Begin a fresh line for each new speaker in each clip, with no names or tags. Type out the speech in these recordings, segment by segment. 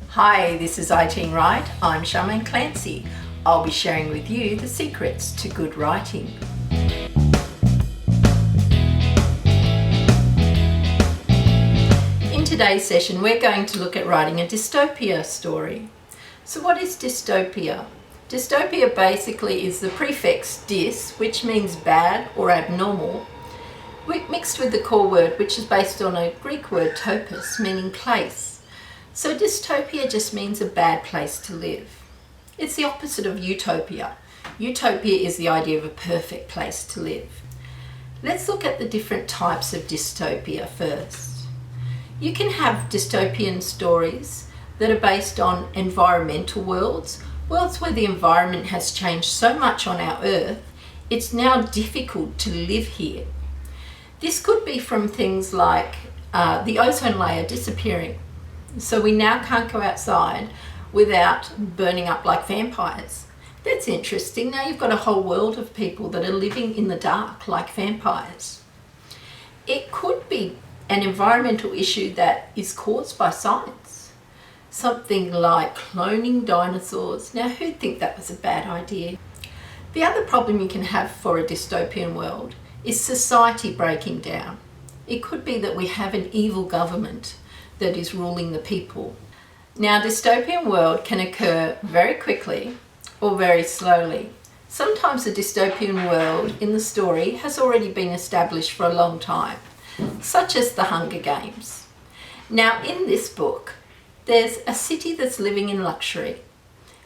Hi, this is iTeenWrite. I'm Charmaine Clancy. I'll be sharing with you the secrets to good writing. In today's session, we're going to look at writing a dystopia story. So what is dystopia? Dystopia basically is the prefix dys, which means bad or abnormal, mixed with the core word, which is based on a Greek word topos, meaning place. So dystopia just means a bad place to live. It's the opposite of utopia. Utopia is the idea of a perfect place to live. Let's look at the different types of dystopia first. You can have dystopian stories that are based on environmental worlds where the environment has changed so much on our Earth, it's now difficult to live here. This could be from things like the ozone layer disappearing. So we now can't go outside without burning up like vampires. That's interesting. Now you've got a whole world of people that are living in the dark like vampires. It could be an environmental issue that is caused by science. Something like cloning dinosaurs. Now who'd think that was a bad idea? The other problem you can have for a dystopian world is society breaking down. It could be that we have an evil government that is ruling the people. Now, a dystopian world can occur very quickly or very slowly. Sometimes a dystopian world in the story has already been established for a long time, such as the Hunger Games. Now, in this book, there's a city that's living in luxury,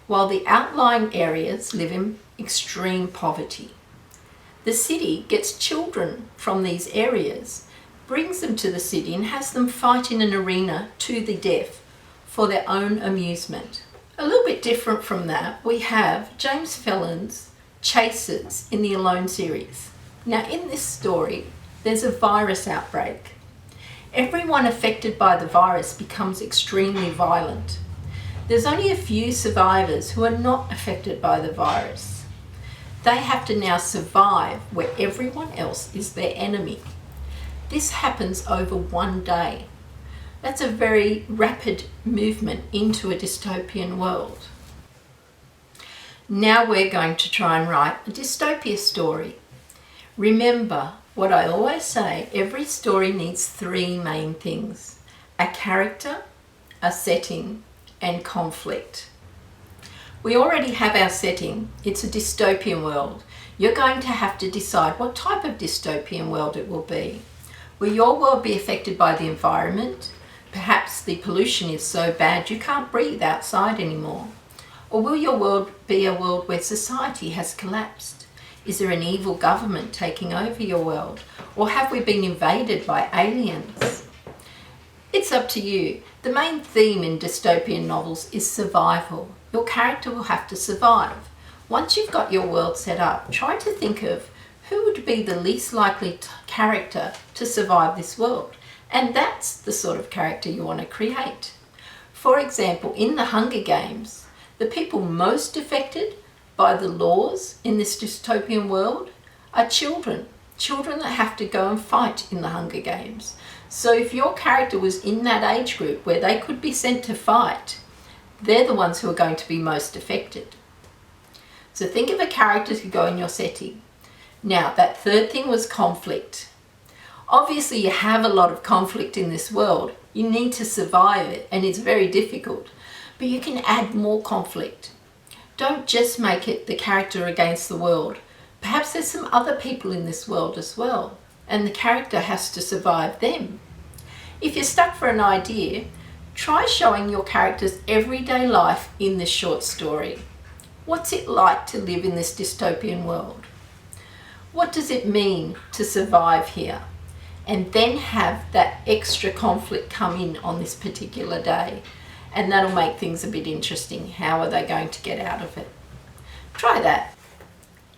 while the outlying areas live in extreme poverty. The city gets children from these areas, brings them to the city and has them fight in an arena to the death for their own amusement. A little bit different from that, we have James Phelan's Chasers in the Alone series. Now in this story, there's a virus outbreak. Everyone affected by the virus becomes extremely violent. There's only a few survivors who are not affected by the virus. They have to now survive where everyone else is their enemy. This happens over one day. That's a very rapid movement into a dystopian world. Now we're going to try and write a dystopia story. Remember what I always say, every story needs three main things: a character, a setting, and conflict. We already have our setting. It's a dystopian world. You're going to have to decide what type of dystopian world it will be. Will your world be affected by the environment? Perhaps the pollution is so bad you can't breathe outside anymore. Or will your world be a world where society has collapsed? Is there an evil government taking over your world? Or have we been invaded by aliens? It's up to you. The main theme in dystopian novels is survival. Your character will have to survive. Once you've got your world set up, try to think of who would be the least likely character to survive this world? And that's the sort of character you want to create. For example, in the Hunger Games, the people most affected by the laws in this dystopian world are children. Children that have to go and fight in the Hunger Games. So if your character was in that age group where they could be sent to fight, they're the ones who are going to be most affected. So think of a character to go in your setting. Now, that third thing was conflict. Obviously, you have a lot of conflict in this world. You need to survive it, and it's very difficult. But you can add more conflict. Don't just make it the character against the world. Perhaps there's some other people in this world as well, and the character has to survive them. If you're stuck for an idea, try showing your character's everyday life in this short story. What's it like to live in this dystopian world? What does it mean to survive here? And then have that extra conflict come in on this particular day. And that'll make things a bit interesting. How are they going to get out of it? Try that.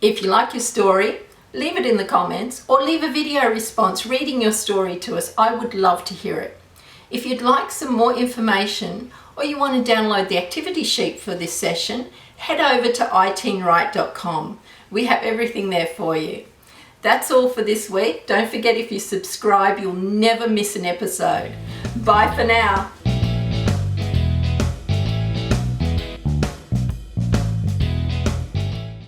If you like your story, leave it in the comments or leave a video response reading your story to us. I would love to hear it. If you'd like some more information or you want to download the activity sheet for this session, head over to iTeenWrite.com. We have everything there for you. That's all for this week. Don't forget, if you subscribe, you'll never miss an episode. Bye for now.